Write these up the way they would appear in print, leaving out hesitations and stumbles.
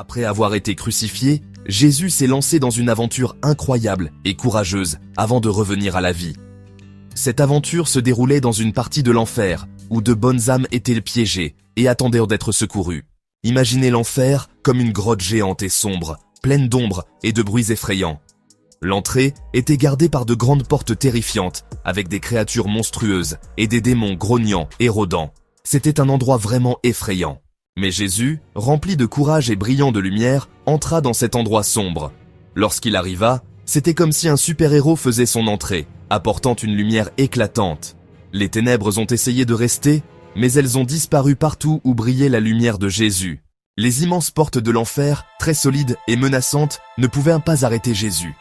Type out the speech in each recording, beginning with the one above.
Après avoir été crucifié, Jésus s'est lancé dans une aventure incroyable et courageuse avant de revenir à la vie. Cette aventure se déroulait dans une partie de l'enfer, où de bonnes âmes étaient piégées et attendaient d'être secourues. Imaginez l'enfer comme une grotte géante et sombre, pleine d'ombres et de bruits effrayants. L'entrée était gardée par de grandes portes terrifiantes, avec des créatures monstrueuses et des démons grognants et rôdants. C'était un endroit vraiment effrayant. Mais Jésus, rempli de courage et brillant de lumière, entra dans cet endroit sombre. Lorsqu'il arriva, c'était comme si un super-héros faisait son entrée, apportant une lumière éclatante. Les ténèbres ont essayé de rester, mais elles ont disparu partout où brillait la lumière de Jésus. Les immenses portes de l'enfer, très solides et menaçantes, ne pouvaient pas arrêter Jésus.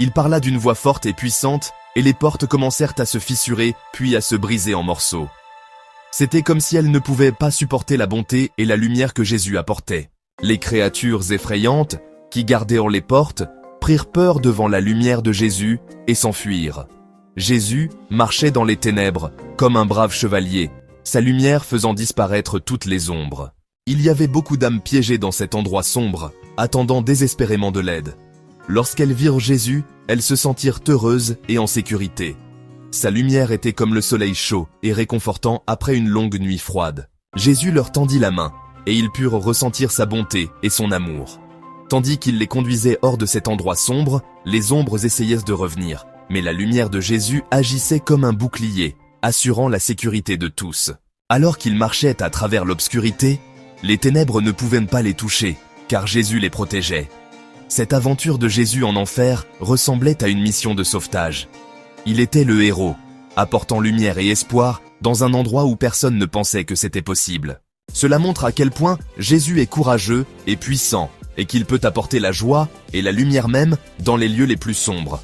Il parla d'une voix forte et puissante, et les portes commencèrent à se fissurer, puis à se briser en morceaux. C'était comme si elles ne pouvaient pas supporter la bonté et la lumière que Jésus apportait. Les créatures effrayantes, qui gardaient les portes, prirent peur devant la lumière de Jésus et s'enfuirent. Jésus marchait dans les ténèbres, comme un brave chevalier, sa lumière faisant disparaître toutes les ombres. Il y avait beaucoup d'âmes piégées dans cet endroit sombre, attendant désespérément de l'aide. Lorsqu'elles virent Jésus, elles se sentirent heureuses et en sécurité. Sa lumière était comme le soleil chaud et réconfortant après une longue nuit froide. Jésus leur tendit la main, et ils purent ressentir sa bonté et son amour. Tandis qu'il les conduisait hors de cet endroit sombre, les ombres essayaient de revenir, mais la lumière de Jésus agissait comme un bouclier, assurant la sécurité de tous. Alors qu'ils marchaient à travers l'obscurité, les ténèbres ne pouvaient pas les toucher, car Jésus les protégeait. Cette aventure de Jésus en enfer ressemblait à une mission de sauvetage. Il était le héros, apportant lumière et espoir dans un endroit où personne ne pensait que c'était possible. Cela montre à quel point Jésus est courageux et puissant, et qu'il peut apporter la joie et la lumière même dans les lieux les plus sombres.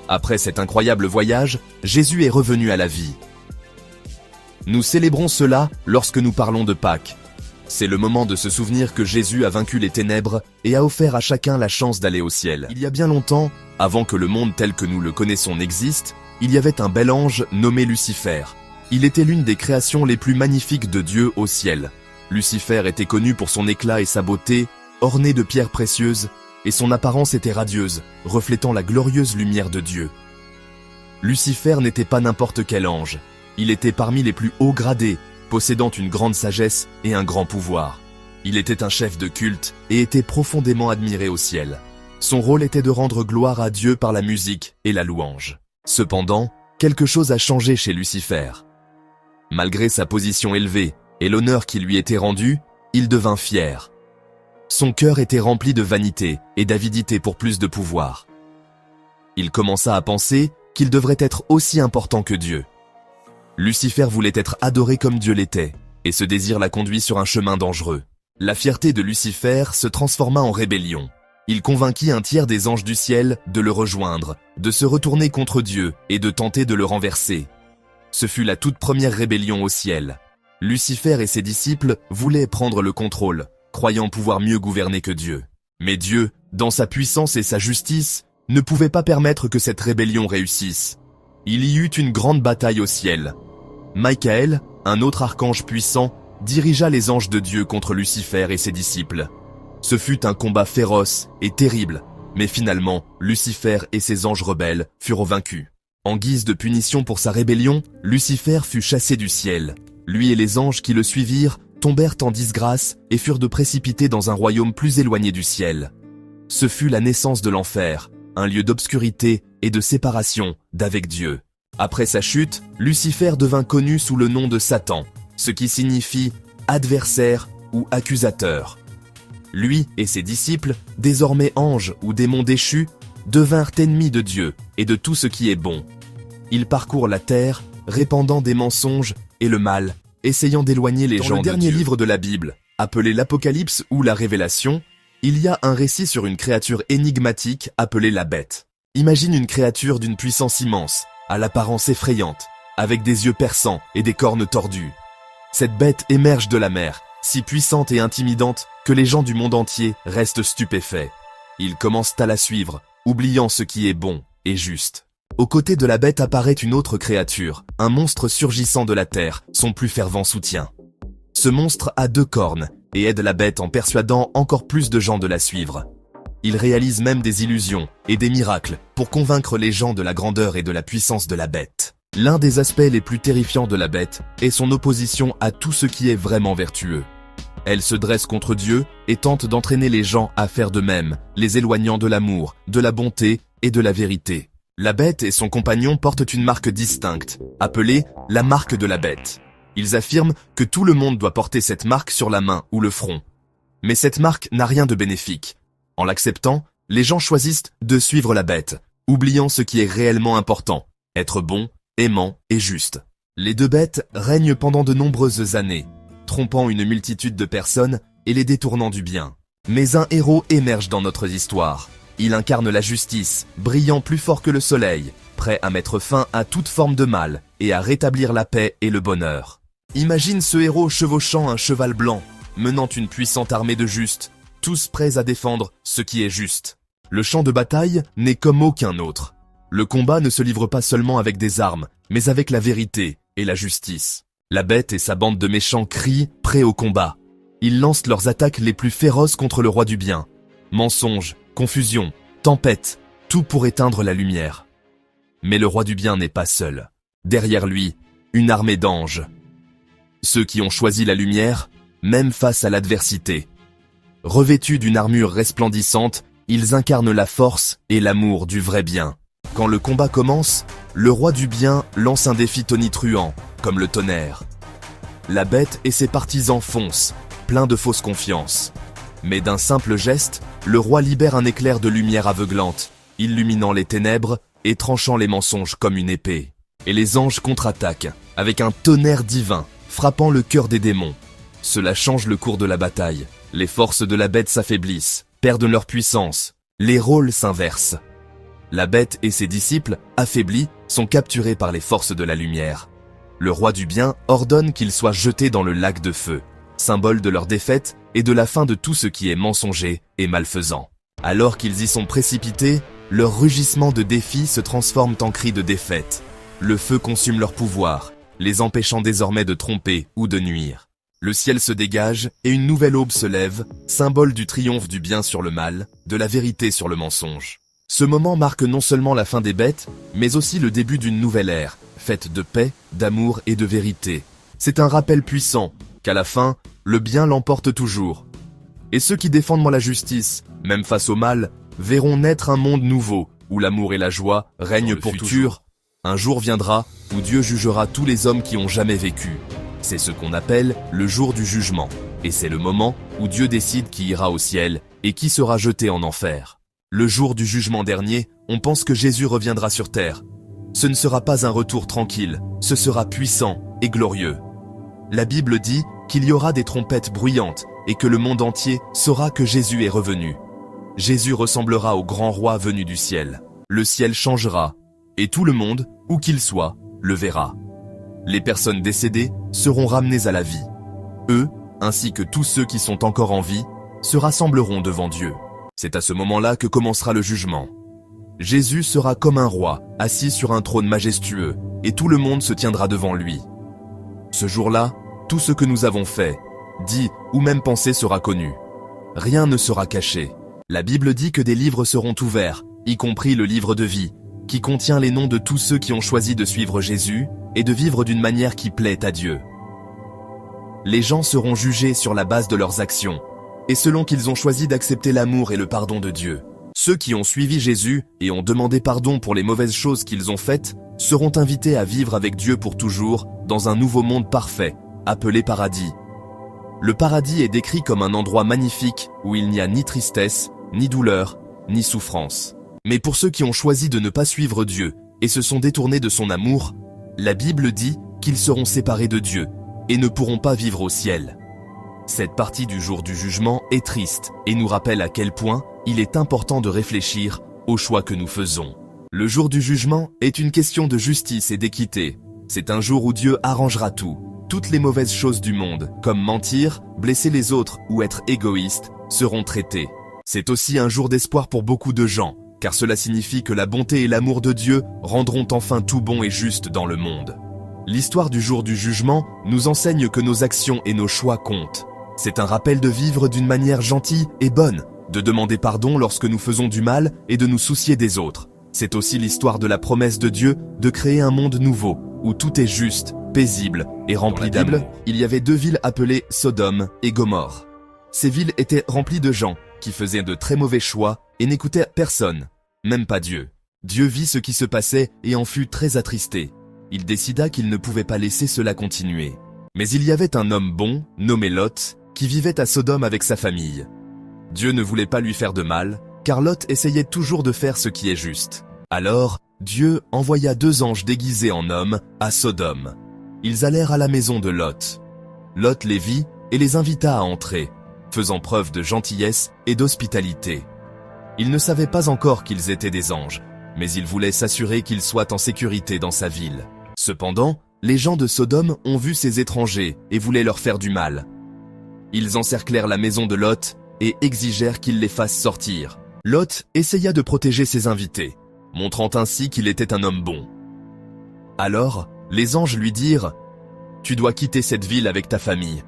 Après cet incroyable voyage, Jésus est revenu à la vie. Nous célébrons cela lorsque nous parlons de Pâques. C'est le moment de se souvenir que Jésus a vaincu les ténèbres et a offert à chacun la chance d'aller au ciel. Il y a bien longtemps, avant que le monde tel que nous le connaissons n'existe, il y avait un bel ange nommé Lucifer. Il était l'une des créations les plus magnifiques de Dieu au ciel. Lucifer était connu pour son éclat et sa beauté, orné de pierres précieuses, et son apparence était radieuse, reflétant la glorieuse lumière de Dieu. Lucifer n'était pas n'importe quel ange. Il était parmi les plus hauts gradés, possédant une grande sagesse et un grand pouvoir. Il était un chef de culte et était profondément admiré au ciel. Son rôle était de rendre gloire à Dieu par la musique et la louange. Cependant, quelque chose a changé chez Lucifer. Malgré sa position élevée et l'honneur qui lui était rendu, il devint fier. Son cœur était rempli de vanité et d'avidité pour plus de pouvoir. Il commença à penser qu'il devrait être aussi important que Dieu. Lucifer voulait être adoré comme Dieu l'était, et ce désir l'a conduit sur un chemin dangereux. La fierté de Lucifer se transforma en rébellion. Il convainquit un tiers des anges du ciel de le rejoindre, de se retourner contre Dieu et de tenter de le renverser. Ce fut la toute première rébellion au ciel. Lucifer et ses disciples voulaient prendre le contrôle, croyant pouvoir mieux gouverner que Dieu. Mais Dieu, dans sa puissance et sa justice, ne pouvait pas permettre que cette rébellion réussisse. Il y eut une grande bataille au ciel. Michael, un autre archange puissant, dirigea les anges de Dieu contre Lucifer et ses disciples. Ce fut un combat féroce et terrible, mais finalement, Lucifer et ses anges rebelles furent vaincus. En guise de punition pour sa rébellion, Lucifer fut chassé du ciel. Lui et les anges qui le suivirent tombèrent en disgrâce et furent de précipités dans un royaume plus éloigné du ciel. Ce fut la naissance de l'enfer, un lieu d'obscurité et de séparation d'avec Dieu. Après sa chute, Lucifer devint connu sous le nom de Satan, ce qui signifie adversaire ou accusateur. Lui et ses disciples, désormais anges ou démons déchus, devinrent ennemis de Dieu et de tout ce qui est bon. Ils parcourent la terre, répandant des mensonges et le mal, essayant d'éloigner les gens de Dieu. Dans le dernier livre de la Bible, appelé l'Apocalypse ou la Révélation, il y a un récit sur une créature énigmatique appelée la Bête. Imagine une créature d'une puissance immense, à l'apparence effrayante, avec des yeux perçants et des cornes tordues. Cette bête émerge de la mer, si puissante et intimidante que les gens du monde entier restent stupéfaits. Ils commencent à la suivre, oubliant ce qui est bon et juste. Aux côtés de la bête apparaît une autre créature, un monstre surgissant de la terre, son plus fervent soutien. Ce monstre a 2 cornes et aide la bête en persuadant encore plus de gens de la suivre. Il réalise même des illusions et des miracles pour convaincre les gens de la grandeur et de la puissance de la bête. L'un des aspects les plus terrifiants de la bête est son opposition à tout ce qui est vraiment vertueux. Elle se dresse contre Dieu et tente d'entraîner les gens à faire de même, les éloignant de l'amour, de la bonté et de la vérité. La bête et son compagnon portent une marque distincte, appelée la marque de la bête. Ils affirment que tout le monde doit porter cette marque sur la main ou le front. Mais cette marque n'a rien de bénéfique. En l'acceptant, les gens choisissent de suivre la bête, oubliant ce qui est réellement important, être bon, aimant et juste. Les deux bêtes règnent pendant de nombreuses années, trompant une multitude de personnes et les détournant du bien. Mais un héros émerge dans notre histoire. Il incarne la justice, brillant plus fort que le soleil, prêt à mettre fin à toute forme de mal et à rétablir la paix et le bonheur. Imagine ce héros chevauchant un cheval blanc, menant une puissante armée de justes, tous prêts à défendre ce qui est juste. Le champ de bataille n'est comme aucun autre. Le combat ne se livre pas seulement avec des armes, mais avec la vérité et la justice. La bête et sa bande de méchants crient, prêts au combat. Ils lancent leurs attaques les plus féroces contre le roi du bien. Mensonges, confusion, tempête, tout pour éteindre la lumière. Mais le roi du bien n'est pas seul. Derrière lui, une armée d'anges. Ceux qui ont choisi la lumière, même face à l'adversité. Revêtus d'une armure resplendissante, ils incarnent la force et l'amour du vrai bien. Quand le combat commence, le roi du bien lance un défi tonitruant, comme le tonnerre. La bête et ses partisans foncent, pleins de fausse confiance. Mais d'un simple geste, le roi libère un éclair de lumière aveuglante, illuminant les ténèbres et tranchant les mensonges comme une épée. Et les anges contre-attaquent, avec un tonnerre divin, frappant le cœur des démons. Cela change le cours de la bataille. Les forces de la bête s'affaiblissent, perdent leur puissance. Les rôles s'inversent. La bête et ses disciples, affaiblis, sont capturés par les forces de la lumière. Le roi du bien ordonne qu'ils soient jetés dans le lac de feu, symbole de leur défaite et de la fin de tout ce qui est mensonger et malfaisant. Alors qu'ils y sont précipités, leurs rugissements de défi se transforment en cris de défaite. Le feu consume leur pouvoir, les empêchant désormais de tromper ou de nuire. Le ciel se dégage et une nouvelle aube se lève, symbole du triomphe du bien sur le mal, de la vérité sur le mensonge. Ce moment marque non seulement la fin des bêtes, mais aussi le début d'une nouvelle ère, faite de paix, d'amour et de vérité. C'est un rappel puissant qu'à la fin, le bien l'emporte toujours. Et ceux qui défendent la justice, même face au mal, verront naître un monde nouveau, où l'amour et la joie règnent pour toujours. Un jour viendra où Dieu jugera tous les hommes qui ont jamais vécu. C'est ce qu'on appelle le jour du jugement. Et c'est le moment où Dieu décide qui ira au ciel et qui sera jeté en enfer. Le jour du jugement dernier, on pense que Jésus reviendra sur terre. Ce ne sera pas un retour tranquille, ce sera puissant et glorieux. La Bible dit qu'il y aura des trompettes bruyantes et que le monde entier saura que Jésus est revenu. Jésus ressemblera au grand roi venu du ciel. Le ciel changera et tout le monde, où qu'il soit, le verra. Les personnes décédées seront ramenées à la vie. Eux, ainsi que tous ceux qui sont encore en vie, se rassembleront devant Dieu. C'est à ce moment-là que commencera le jugement. Jésus sera comme un roi, assis sur un trône majestueux, et tout le monde se tiendra devant lui. Ce jour-là, tout ce que nous avons fait, dit ou même pensé sera connu. Rien ne sera caché. La Bible dit que des livres seront ouverts, y compris le livre de vie, qui contient les noms de tous ceux qui ont choisi de suivre Jésus et de vivre d'une manière qui plaît à Dieu. Les gens seront jugés sur la base de leurs actions, et selon qu'ils ont choisi d'accepter l'amour et le pardon de Dieu. Ceux qui ont suivi Jésus et ont demandé pardon pour les mauvaises choses qu'ils ont faites seront invités à vivre avec Dieu pour toujours dans un nouveau monde parfait, appelé paradis. Le paradis est décrit comme un endroit magnifique où il n'y a ni tristesse, ni douleur, ni souffrance. Mais pour ceux qui ont choisi de ne pas suivre Dieu et se sont détournés de son amour, la Bible dit qu'ils seront séparés de Dieu et ne pourront pas vivre au ciel. Cette partie du jour du jugement est triste et nous rappelle à quel point il est important de réfléchir aux choix que nous faisons. Le jour du jugement est une question de justice et d'équité. C'est un jour où Dieu arrangera tout. Toutes les mauvaises choses du monde, comme mentir, blesser les autres ou être égoïste, seront traitées. C'est aussi un jour d'espoir pour beaucoup de gens, car cela signifie que la bonté et l'amour de Dieu rendront enfin tout bon et juste dans le monde. L'histoire du jour du jugement nous enseigne que nos actions et nos choix comptent. C'est un rappel de vivre d'une manière gentille et bonne, de demander pardon lorsque nous faisons du mal et de nous soucier des autres. C'est aussi l'histoire de la promesse de Dieu de créer un monde nouveau, où tout est juste, paisible et rempli d'amour. Il y avait 2 villes appelées Sodome et Gomorrhe. Ces villes étaient remplies de gens qui faisaient de très mauvais choix et n'écoutaient personne, même pas Dieu. Dieu vit ce qui se passait et en fut très attristé. Il décida qu'il ne pouvait pas laisser cela continuer. Mais il y avait un homme bon, nommé Lot, qui vivait à Sodome avec sa famille. Dieu ne voulait pas lui faire de mal, car Lot essayait toujours de faire ce qui est juste. Alors, Dieu envoya 2 anges déguisés en hommes à Sodome. Ils allèrent à la maison de Lot. Lot les vit et les invita à entrer, faisant preuve de gentillesse et d'hospitalité. Il ne savait pas encore qu'ils étaient des anges, mais il voulait s'assurer qu'ils soient en sécurité dans sa ville. Cependant, les gens de Sodome ont vu ces étrangers et voulaient leur faire du mal. Ils encerclèrent la maison de Lot et exigèrent qu'il les fasse sortir. Lot essaya de protéger ses invités, montrant ainsi qu'il était un homme bon. Alors, les anges lui dirent « Tu dois quitter cette ville avec ta famille,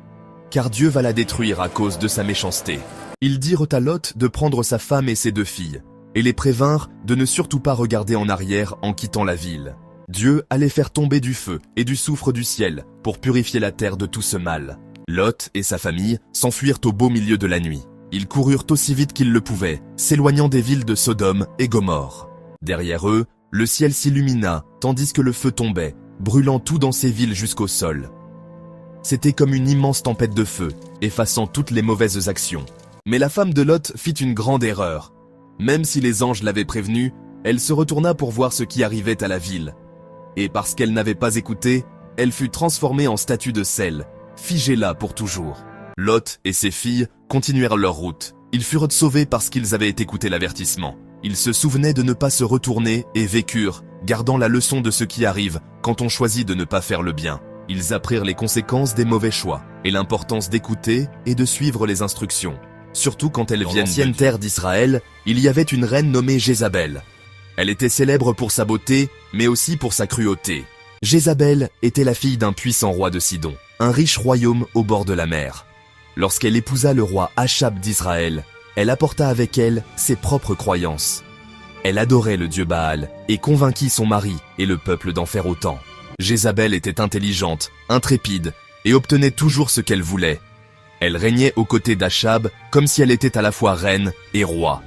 car Dieu va la détruire à cause de sa méchanceté. » Ils dirent à Lot de prendre sa femme et ses 2 filles, et les prévinrent de ne surtout pas regarder en arrière en quittant la ville. Dieu allait faire tomber du feu et du soufre du ciel pour purifier la terre de tout ce mal. Lot et sa famille s'enfuirent au beau milieu de la nuit. Ils coururent aussi vite qu'ils le pouvaient, s'éloignant des villes de Sodome et Gomorrhe. Derrière eux, le ciel s'illumina, tandis que le feu tombait, brûlant tout dans ces villes jusqu'au sol. C'était comme une immense tempête de feu, effaçant toutes les mauvaises actions. Mais la femme de Lot fit une grande erreur. Même si les anges l'avaient prévenue, elle se retourna pour voir ce qui arrivait à la ville. Et parce qu'elle n'avait pas écouté, elle fut transformée en statue de sel, figée là pour toujours. Lot et ses filles continuèrent leur route. Ils furent sauvés parce qu'ils avaient écouté l'avertissement. Ils se souvenaient de ne pas se retourner et vécurent, gardant la leçon de ce qui arrive quand on choisit de ne pas faire le bien. Ils apprirent les conséquences des mauvais choix et l'importance d'écouter et de suivre les instructions. Surtout quand elles viennent d'ancienne terre d'Israël, il y avait une reine nommée Jézabel. Elle était célèbre pour sa beauté, mais aussi pour sa cruauté. Jézabel était la fille d'un puissant roi de Sidon, un riche royaume au bord de la mer. Lorsqu'elle épousa le roi Achab d'Israël, elle apporta avec elle ses propres croyances. Elle adorait le dieu Baal et convainquit son mari et le peuple d'en faire autant. Jézabel était intelligente, intrépide et obtenait toujours ce qu'elle voulait. Elle régnait aux côtés d'Achab comme si elle était à la fois reine et roi.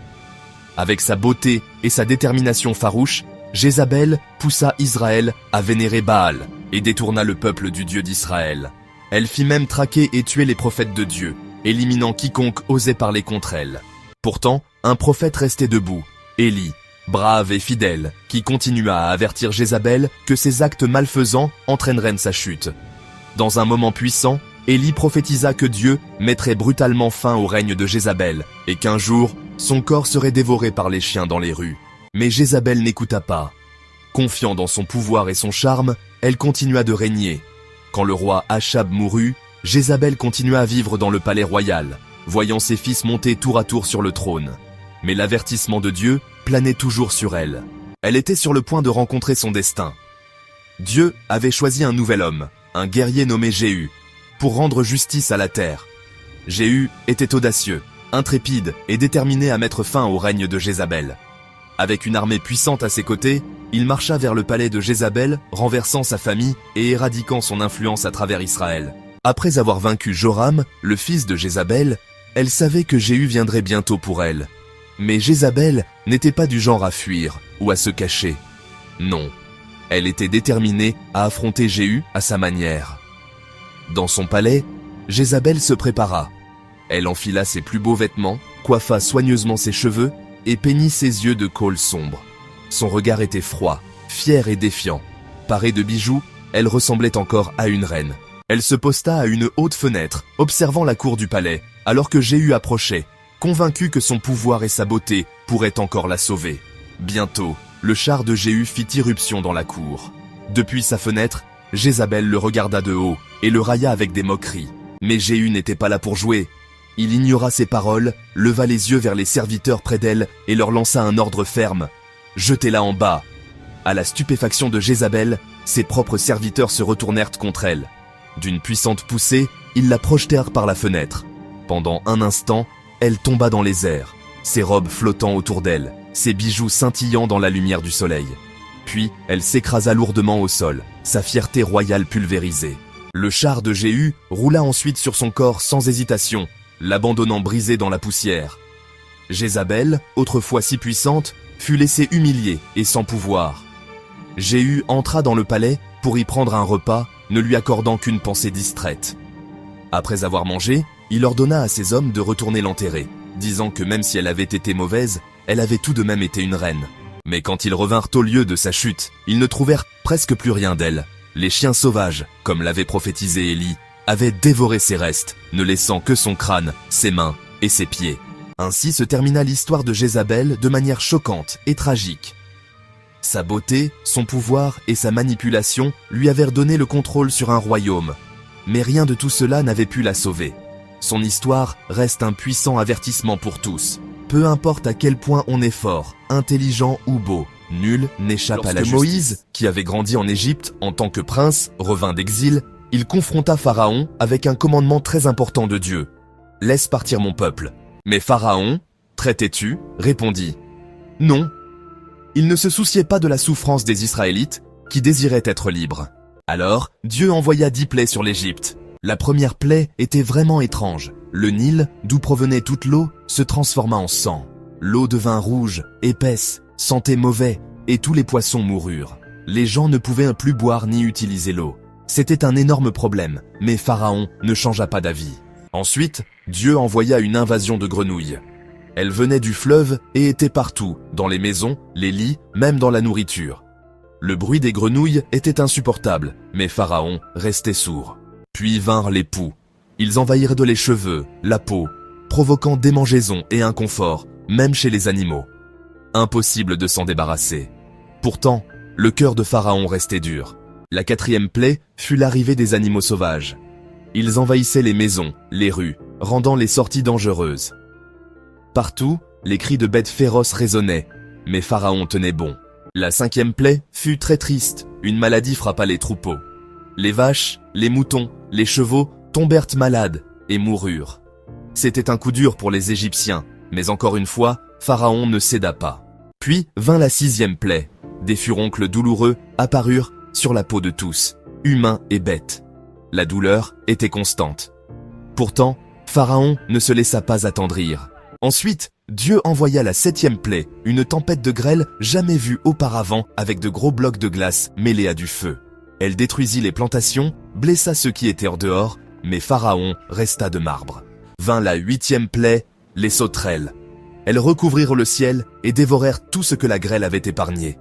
Avec sa beauté et sa détermination farouche, Jézabel poussa Israël à vénérer Baal et détourna le peuple du Dieu d'Israël. Elle fit même traquer et tuer les prophètes de Dieu, éliminant quiconque osait parler contre elle. Pourtant, un prophète restait debout, Élie, brave et fidèle, qui continua à avertir Jézabel que ses actes malfaisants entraîneraient sa chute. Dans un moment puissant, Élie prophétisa que Dieu mettrait brutalement fin au règne de Jézabel et qu'un jour, son corps serait dévoré par les chiens dans les rues. Mais Jézabel n'écouta pas. Confiant dans son pouvoir et son charme, elle continua de régner. Quand le roi Achab mourut, Jézabel continua à vivre dans le palais royal, voyant ses fils monter tour à tour sur le trône. Mais l'avertissement de Dieu planait toujours sur elle. Elle était sur le point de rencontrer son destin. Dieu avait choisi un nouvel homme, un guerrier nommé Jéhu, pour rendre justice à la terre. Jéhu était audacieux, intrépide et déterminé à mettre fin au règne de Jézabel. Avec une armée puissante à ses côtés, il marcha vers le palais de Jézabel, renversant sa famille et éradiquant son influence à travers Israël. Après avoir vaincu Joram, le fils de Jézabel, elle savait que Jéhu viendrait bientôt pour elle. Mais Jézabel n'était pas du genre à fuir ou à se cacher. Non, elle était déterminée à affronter Jéhu à sa manière. Dans son palais, Jézabel se prépara. Elle enfila ses plus beaux vêtements, coiffa soigneusement ses cheveux et peignit ses yeux de colle sombre. Son regard était froid, fier et défiant. Parée de bijoux, elle ressemblait encore à une reine. Elle se posta à une haute fenêtre, observant la cour du palais, alors que Jéhu approchait, convaincu que son pouvoir et sa beauté pourraient encore la sauver. Bientôt, le char de Jéhu fit irruption dans la cour. Depuis sa fenêtre, Jézabel le regarda de haut et le railla avec des moqueries. Mais Jéhu n'était pas là pour jouer. Il ignora ses paroles, leva les yeux vers les serviteurs près d'elle et leur lança un ordre ferme. « Jetez-la en bas !» À la stupéfaction de Jézabel, ses propres serviteurs se retournèrent contre elle. D'une puissante poussée, ils la projetèrent par la fenêtre. Pendant un instant, elle tomba dans les airs, ses robes flottant autour d'elle, ses bijoux scintillant dans la lumière du soleil. Puis, elle s'écrasa lourdement au sol, sa fierté royale pulvérisée. Le char de Jéhu roula ensuite sur son corps sans hésitation, l'abandonnant brisé dans la poussière. Jézabel, autrefois si puissante, fut laissée humiliée et sans pouvoir. Jéhu entra dans le palais pour y prendre un repas, ne lui accordant qu'une pensée distraite. Après avoir mangé, il ordonna à ses hommes de retourner l'enterrer, disant que même si elle avait été mauvaise, elle avait tout de même été une reine. Mais quand ils revinrent au lieu de sa chute, ils ne trouvèrent presque plus rien d'elle. Les chiens sauvages, comme l'avait prophétisé Élie, avaient dévoré ses restes, ne laissant que son crâne, ses mains et ses pieds. Ainsi se termina l'histoire de Jézabel de manière choquante et tragique. Sa beauté, son pouvoir et sa manipulation lui avaient redonné le contrôle sur un royaume. Mais rien de tout cela n'avait pu la sauver. Son histoire reste un puissant avertissement pour tous. Peu importe à quel point on est fort, intelligent ou beau, nul n'échappe à la justice. Lorsque Moïse, qui avait grandi en Égypte en tant que prince, revint d'exil, il confronta Pharaon avec un commandement très important de Dieu. « Laisse partir mon peuple ». Mais Pharaon, très têtu, répondit « Non ». Il ne se souciait pas de la souffrance des Israélites, qui désiraient être libres. Alors, Dieu envoya 10 plaies sur l'Égypte. La première plaie était vraiment étrange. Le Nil, d'où provenait toute l'eau, se transforma en sang. L'eau devint rouge, épaisse, sentait mauvais, et tous les poissons moururent. Les gens ne pouvaient plus boire ni utiliser l'eau. C'était un énorme problème, mais Pharaon ne changea pas d'avis. Ensuite, Dieu envoya une invasion de grenouilles. Elles venaient du fleuve et étaient partout, dans les maisons, les lits, même dans la nourriture. Le bruit des grenouilles était insupportable, mais Pharaon restait sourd. Puis vinrent les poux. Ils envahirent de les cheveux, la peau, provoquant démangeaisons et inconfort, même chez les animaux. Impossible de s'en débarrasser. Pourtant, le cœur de Pharaon restait dur. La 4e plaie fut l'arrivée des animaux sauvages. Ils envahissaient les maisons, les rues, rendant les sorties dangereuses. Partout, les cris de bêtes féroces résonnaient, mais Pharaon tenait bon. La 5e plaie fut très triste, une maladie frappa les troupeaux. Les vaches, les moutons, les chevaux tombèrent malades et moururent. C'était un coup dur pour les Égyptiens, mais encore une fois, Pharaon ne céda pas. Puis vint la 6e plaie. Des furoncles douloureux apparurent sur la peau de tous, humains et bêtes. La douleur était constante. Pourtant, Pharaon ne se laissa pas attendrir. Ensuite, Dieu envoya la 7e plaie, une tempête de grêle jamais vue auparavant avec de gros blocs de glace mêlés à du feu. Elle détruisit les plantations, blessa ceux qui étaient hors dehors, mais Pharaon resta de marbre. Vint la 8e plaie, les sauterelles. Elles recouvrirent le ciel et dévorèrent tout ce que la grêle avait épargné.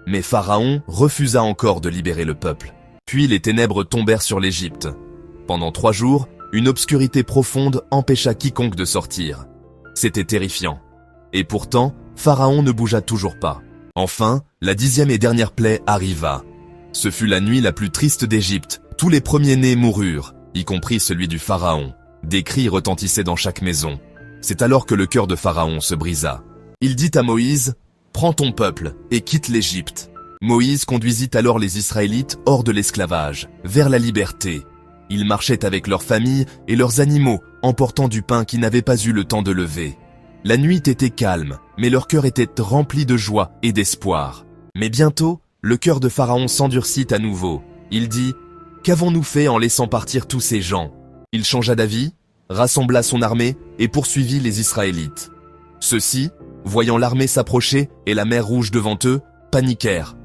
Mais Pharaon refusa encore de libérer le peuple. Puis les ténèbres tombèrent sur l'Égypte. Pendant 3 jours, une obscurité profonde empêcha quiconque de sortir. C'était terrifiant. Et pourtant, Pharaon ne bougea toujours pas. Enfin, la 10e et dernière plaie arriva. Ce fut la nuit la plus triste d'Égypte. Tous les premiers-nés moururent, y compris celui du Pharaon. Des cris retentissaient dans chaque maison. C'est alors que le cœur de Pharaon se brisa. Il dit à Moïse, « Prends ton peuple et quitte l'Égypte. » Moïse conduisit alors les Israélites hors de l'esclavage, vers la liberté. Ils marchaient avec leurs familles et leurs animaux, emportant du pain qui n'avait pas eu le temps de lever. La nuit était calme, mais leur cœur était rempli de joie et d'espoir. Mais bientôt, le cœur de Pharaon s'endurcit à nouveau. Il dit, « Qu'avons-nous fait en laissant partir tous ces gens ?» Il changea d'avis, rassembla son armée et poursuivit les Israélites. Ceux-ci, voyant l'armée s'approcher et la mer Rouge devant eux, paniquèrent.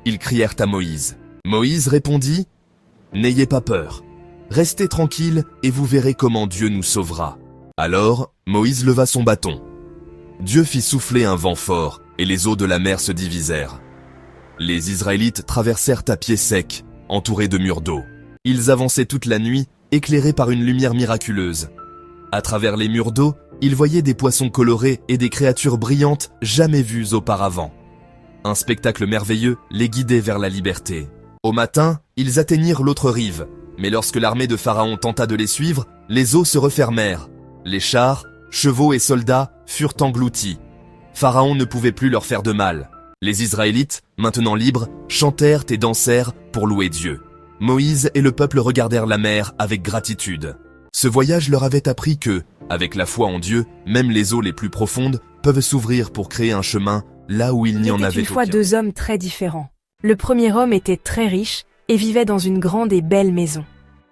Ils crièrent à Moïse. Moïse répondit, « N'ayez pas peur. Restez tranquilles et vous verrez comment Dieu nous sauvera. » Alors, Moïse leva son bâton. Dieu fit souffler un vent fort et les eaux de la mer se divisèrent. Les Israélites traversèrent à pied sec, entourés de murs d'eau. Ils avançaient toute la nuit, éclairés par une lumière miraculeuse. À travers les murs d'eau, ils voyaient des poissons colorés et des créatures brillantes jamais vues auparavant. Un spectacle merveilleux les guidait vers la liberté. Au matin, ils atteignirent l'autre rive, mais lorsque l'armée de Pharaon tenta de les suivre, les eaux se refermèrent. Les chars, chevaux et soldats furent engloutis. Pharaon ne pouvait plus leur faire de mal. Les Israélites, maintenant libres, chantèrent et dansèrent pour louer Dieu. Moïse et le peuple regardèrent la mer avec gratitude. Ce voyage leur avait appris que, avec la foi en Dieu, même les eaux les plus profondes peuvent s'ouvrir pour créer un chemin là où il n'y en avait une fois aucun. deux hommes très différents. Le premier homme était très riche et vivait dans une grande et belle maison.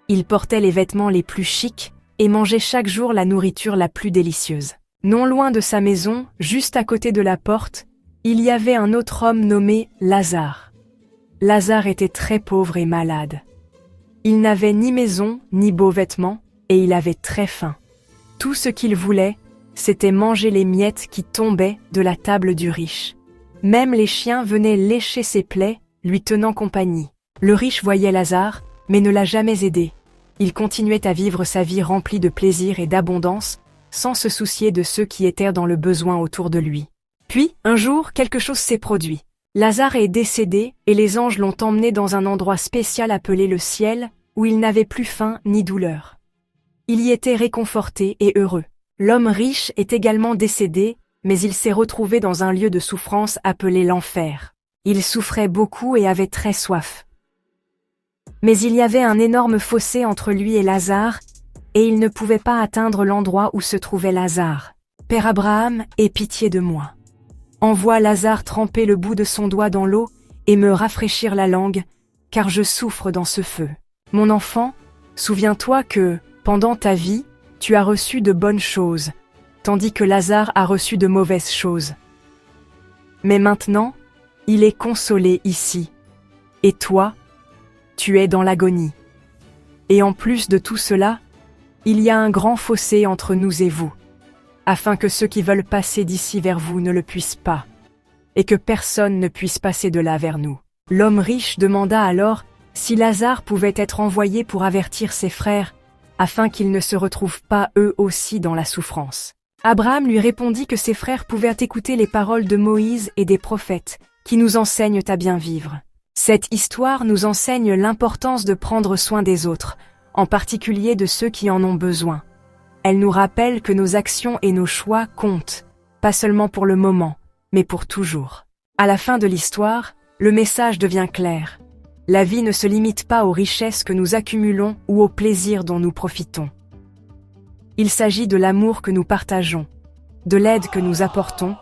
Il portait les vêtements les plus chics et mangeait chaque jour la nourriture la plus délicieuse. Non loin de sa maison, juste à côté de la porte, il y avait un autre homme nommé Lazare. Lazare était très pauvre et malade. Il n'avait ni maison, ni beaux vêtements, et il avait très faim. Tout ce qu'il voulait, c'était manger les miettes qui tombaient de la table du riche. Même les chiens venaient lécher ses plaies, lui tenant compagnie. Le riche voyait Lazare, mais ne l'a jamais aidé. Il continuait à vivre sa vie remplie de plaisir et d'abondance, sans se soucier de ceux qui étaient dans le besoin autour de lui. Puis, un jour, quelque chose s'est produit. Lazare est décédé et les anges l'ont emmené dans un endroit spécial appelé le ciel, où il n'avait plus faim ni douleur. Il y était réconforté et heureux. L'homme riche est également décédé, mais il s'est retrouvé dans un lieu de souffrance appelé l'enfer. Il souffrait beaucoup et avait très soif. Mais il y avait un énorme fossé entre lui et Lazare, et il ne pouvait pas atteindre l'endroit où se trouvait Lazare. Père Abraham, aie pitié de moi. Envoie Lazare tremper le bout de son doigt dans l'eau et me rafraîchir la langue, car je souffre dans ce feu. Mon enfant, souviens-toi que, pendant ta vie, tu as reçu de bonnes choses, tandis que Lazare a reçu de mauvaises choses. Mais maintenant, il est consolé ici, et toi, tu es dans l'agonie. Et en plus de tout cela, il y a un grand fossé entre nous et vous, afin que ceux qui veulent passer d'ici vers vous ne le puissent pas, et que personne ne puisse passer de là vers nous. L'homme riche demanda alors si Lazare pouvait être envoyé pour avertir ses frères, afin qu'ils ne se retrouvent pas eux aussi dans la souffrance. Abraham lui répondit que ses frères pouvaient écouter les paroles de Moïse et des prophètes, qui nous enseignent à bien vivre. Cette histoire nous enseigne l'importance de prendre soin des autres, en particulier de ceux qui en ont besoin. Elle nous rappelle que nos actions et nos choix comptent, pas seulement pour le moment, mais pour toujours. À la fin de l'histoire, le message devient clair. La vie ne se limite pas aux richesses que nous accumulons ou aux plaisirs dont nous profitons. Il s'agit de l'amour que nous partageons, de l'aide que nous apportons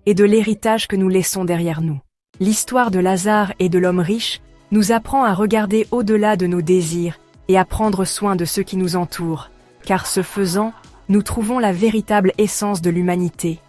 et de l'héritage que nous laissons derrière nous. L'histoire de Lazare et de l'homme riche nous apprend à regarder au-delà de nos désirs et à prendre soin de ceux qui nous entourent, car ce faisant, nous trouvons la véritable essence de l'humanité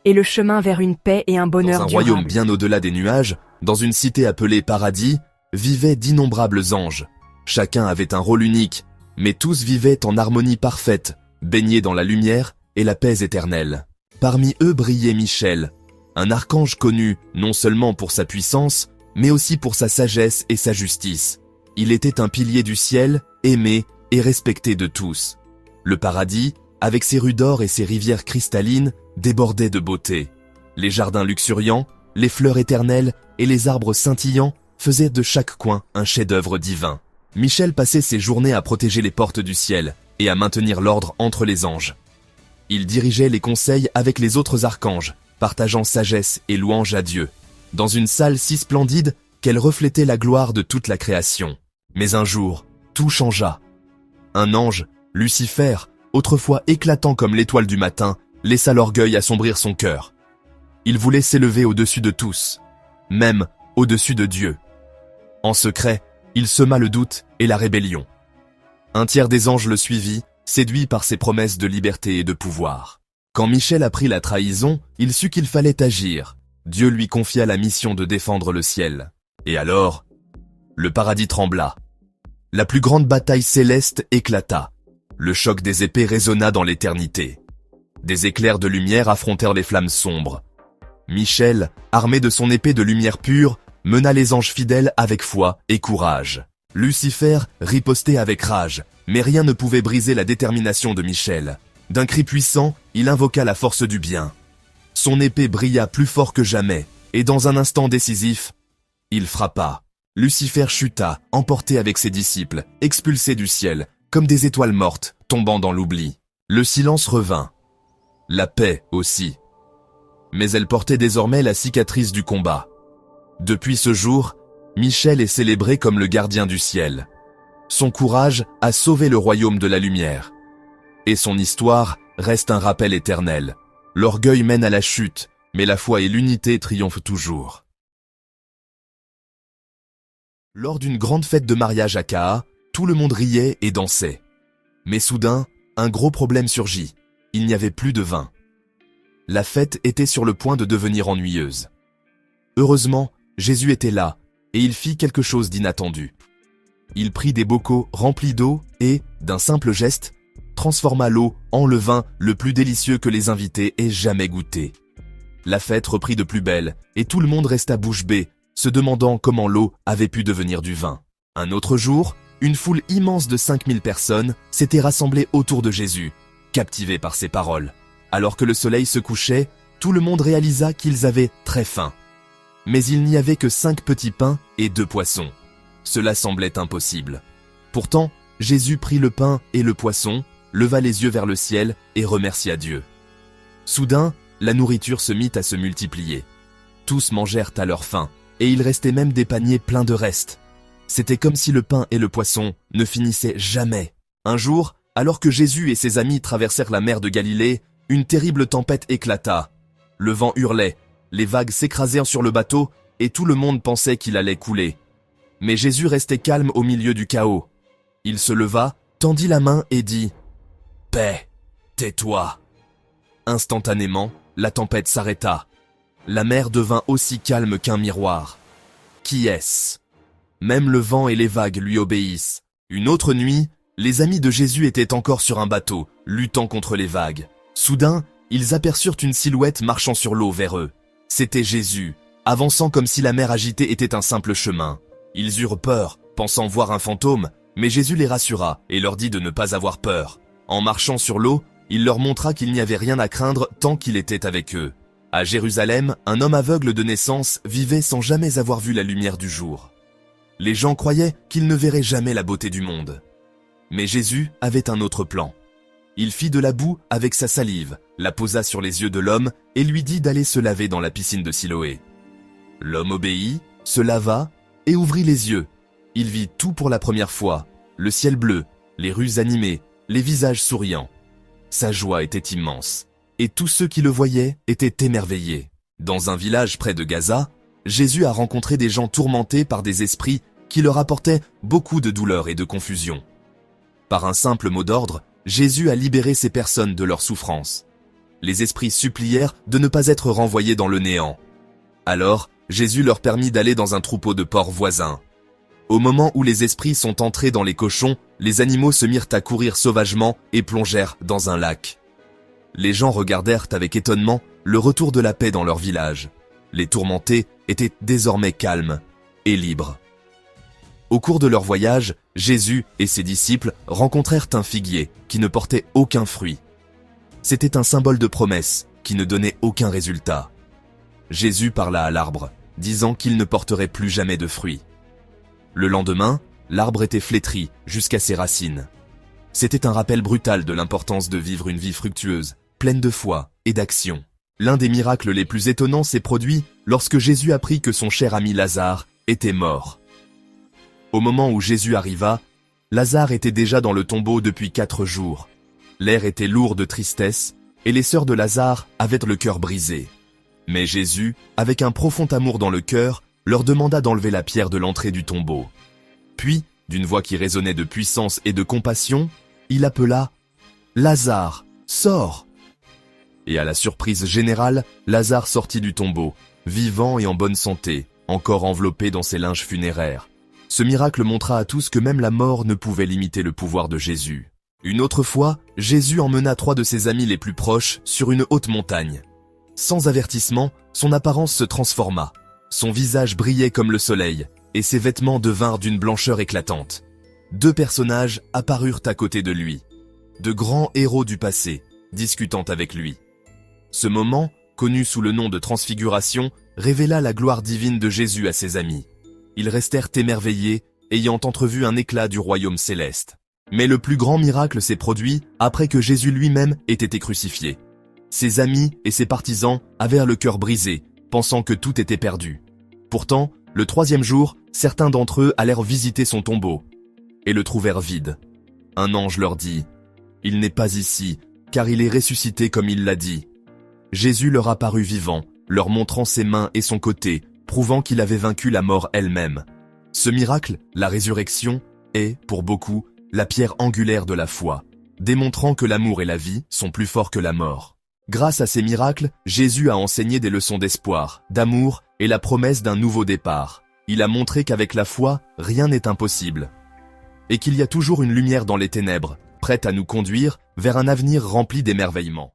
et le chemin vers une paix et un bonheur durable. Dans un royaume bien au-delà des nuages, dans une cité appelée Paradis, vivaient d'innombrables anges. Chacun avait un rôle unique, mais tous vivaient en harmonie parfaite, baignés dans la lumière et la paix éternelle. Parmi eux brillait Michel, un archange connu non seulement pour sa puissance, mais aussi pour sa sagesse et sa justice. Il était un pilier du ciel, aimé et respecté de tous. Le paradis, avec ses rues d'or et ses rivières cristallines, débordait de beauté. Les jardins luxuriants, les fleurs éternelles et les arbres scintillants faisaient de chaque coin un chef-d'œuvre divin. Michel passait ses journées à protéger les portes du ciel et à maintenir l'ordre entre les anges. Il dirigeait les conseils avec les autres archanges, partageant sagesse et louange à Dieu, dans une salle si splendide qu'elle reflétait la gloire de toute la création. Mais un jour, tout changea. Un ange, Lucifer, autrefois éclatant comme l'étoile du matin, laissa l'orgueil assombrir son cœur. Il voulait s'élever au-dessus de tous, même au-dessus de Dieu. En secret, il sema le doute et la rébellion. Un tiers des anges le suivit, séduit par ses promesses de liberté et de pouvoir. Quand Michel apprit la trahison, il sut qu'il fallait agir. Dieu lui confia la mission de défendre le ciel. Et alors, le paradis trembla. La plus grande bataille céleste éclata. Le choc des épées résonna dans l'éternité. Des éclairs de lumière affrontèrent les flammes sombres. Michel, armé de son épée de lumière pure, mena les anges fidèles avec foi et courage. Lucifer ripostait avec rage, mais rien ne pouvait briser la détermination de Michel. D'un cri puissant, il invoqua la force du bien. Son épée brilla plus fort que jamais, et dans un instant décisif, il frappa. Lucifer chuta, emporté avec ses disciples, expulsé du ciel, comme des étoiles mortes, tombant dans l'oubli. Le silence revint. La paix aussi. Mais elle portait désormais la cicatrice du combat. Depuis ce jour, Michel est célébré comme le gardien du ciel. Son courage a sauvé le royaume de la lumière, Et son histoire reste un rappel éternel. L'orgueil mène à la chute, mais la foi et l'unité triomphent toujours. Lors d'une grande fête de mariage à Caïa, tout le monde riait et dansait. Mais soudain, un gros problème surgit. Il n'y avait plus de vin. La fête était sur le point de devenir ennuyeuse. Heureusement, Jésus était là, et il fit quelque chose d'inattendu. Il prit des bocaux remplis d'eau et, d'un simple geste, transforma l'eau en le vin le plus délicieux que les invités aient jamais goûté. La fête reprit de plus belle, et tout le monde resta bouche bée, se demandant comment l'eau avait pu devenir du vin. Un autre jour, une foule immense de 5000 personnes s'était rassemblée autour de Jésus, captivée par ses paroles. Alors que le soleil se couchait, tout le monde réalisa qu'ils avaient très faim. Mais il n'y avait que 5 petits pains et 2 poissons. Cela semblait impossible. Pourtant, Jésus prit le pain et le poisson, leva les yeux vers le ciel et remercia Dieu. Soudain, la nourriture se mit à se multiplier. Tous mangèrent à leur faim, et il restait même des paniers pleins de restes. C'était comme si le pain et le poisson ne finissaient jamais. Un jour, alors que Jésus et ses amis traversèrent la mer de Galilée, une terrible tempête éclata. Le vent hurlait, les vagues s'écrasèrent sur le bateau, et tout le monde pensait qu'il allait couler. Mais Jésus restait calme au milieu du chaos. Il se leva, tendit la main et dit « Paix, tais-toi !» Instantanément, la tempête s'arrêta. La mer devint aussi calme qu'un miroir. Qui est-ce? Même le vent et les vagues lui obéissent. Une autre nuit, les amis de Jésus étaient encore sur un bateau, luttant contre les vagues. Soudain, ils aperçurent une silhouette marchant sur l'eau vers eux. C'était Jésus, avançant comme si la mer agitée était un simple chemin. Ils eurent peur, pensant voir un fantôme, mais Jésus les rassura et leur dit de ne pas avoir peur. En marchant sur l'eau, il leur montra qu'il n'y avait rien à craindre tant qu'il était avec eux. À Jérusalem, un homme aveugle de naissance vivait sans jamais avoir vu la lumière du jour. Les gens croyaient qu'il ne verrait jamais la beauté du monde. Mais Jésus avait un autre plan. Il fit de la boue avec sa salive, la posa sur les yeux de l'homme et lui dit d'aller se laver dans la piscine de Siloé. L'homme obéit, se lava et ouvrit les yeux. Il vit tout pour la première fois, le ciel bleu, les rues animées, les visages souriants. Sa joie était immense, et tous ceux qui le voyaient étaient émerveillés. Dans un village près de Gaza, Jésus a rencontré des gens tourmentés par des esprits qui leur apportaient beaucoup de douleur et de confusion. Par un simple mot d'ordre, Jésus a libéré ces personnes de leur souffrance. Les esprits supplièrent de ne pas être renvoyés dans le néant. Alors, Jésus leur permit d'aller dans un troupeau de porcs voisins. Au moment où les esprits sont entrés dans les cochons, les animaux se mirent à courir sauvagement et plongèrent dans un lac. Les gens regardèrent avec étonnement le retour de la paix dans leur village. Les tourmentés étaient désormais calmes et libres. Au cours de leur voyage, Jésus et ses disciples rencontrèrent un figuier qui ne portait aucun fruit. C'était un symbole de promesse qui ne donnait aucun résultat. Jésus parla à l'arbre, disant qu'il ne porterait plus jamais de fruits. Le lendemain, l'arbre était flétri jusqu'à ses racines. C'était un rappel brutal de l'importance de vivre une vie fructueuse, pleine de foi et d'action. L'un des miracles les plus étonnants s'est produit lorsque Jésus apprit que son cher ami Lazare était mort. Au moment où Jésus arriva, Lazare était déjà dans le tombeau depuis 4 jours. L'air était lourd de tristesse et les sœurs de Lazare avaient le cœur brisé. Mais Jésus, avec un profond amour dans le cœur, leur demanda d'enlever la pierre de l'entrée du tombeau. Puis, d'une voix qui résonnait de puissance et de compassion, il appela « Lazare, sors !» Et à la surprise générale, Lazare sortit du tombeau, vivant et en bonne santé, encore enveloppé dans ses linges funéraires. Ce miracle montra à tous que même la mort ne pouvait limiter le pouvoir de Jésus. Une autre fois, Jésus emmena 3 de ses amis les plus proches sur une haute montagne. Sans avertissement, son apparence se transforma. Son visage brillait comme le soleil, et ses vêtements devinrent d'une blancheur éclatante. 2 personnages apparurent à côté de lui, de grands héros du passé, discutant avec lui. Ce moment, connu sous le nom de transfiguration, révéla la gloire divine de Jésus à ses amis. Ils restèrent émerveillés, ayant entrevu un éclat du royaume céleste. Mais le plus grand miracle s'est produit après que Jésus lui-même ait été crucifié. Ses amis et ses partisans avaient le cœur brisé, pensant que tout était perdu. Pourtant, le 3e jour, certains d'entre eux allèrent visiter son tombeau et le trouvèrent vide. Un ange leur dit il n'est pas ici, car il est ressuscité comme il l'a dit. » Jésus leur apparut vivant, leur montrant ses mains et son côté, prouvant qu'il avait vaincu la mort elle-même. Ce miracle, la résurrection, est, pour beaucoup, la pierre angulaire de la foi, démontrant que l'amour et la vie sont plus forts que la mort. Grâce à ces miracles, Jésus a enseigné des leçons d'espoir, d'amour et la promesse d'un nouveau départ. Il a montré qu'avec la foi, rien n'est impossible. Et qu'il y a toujours une lumière dans les ténèbres, prête à nous conduire vers un avenir rempli d'émerveillement.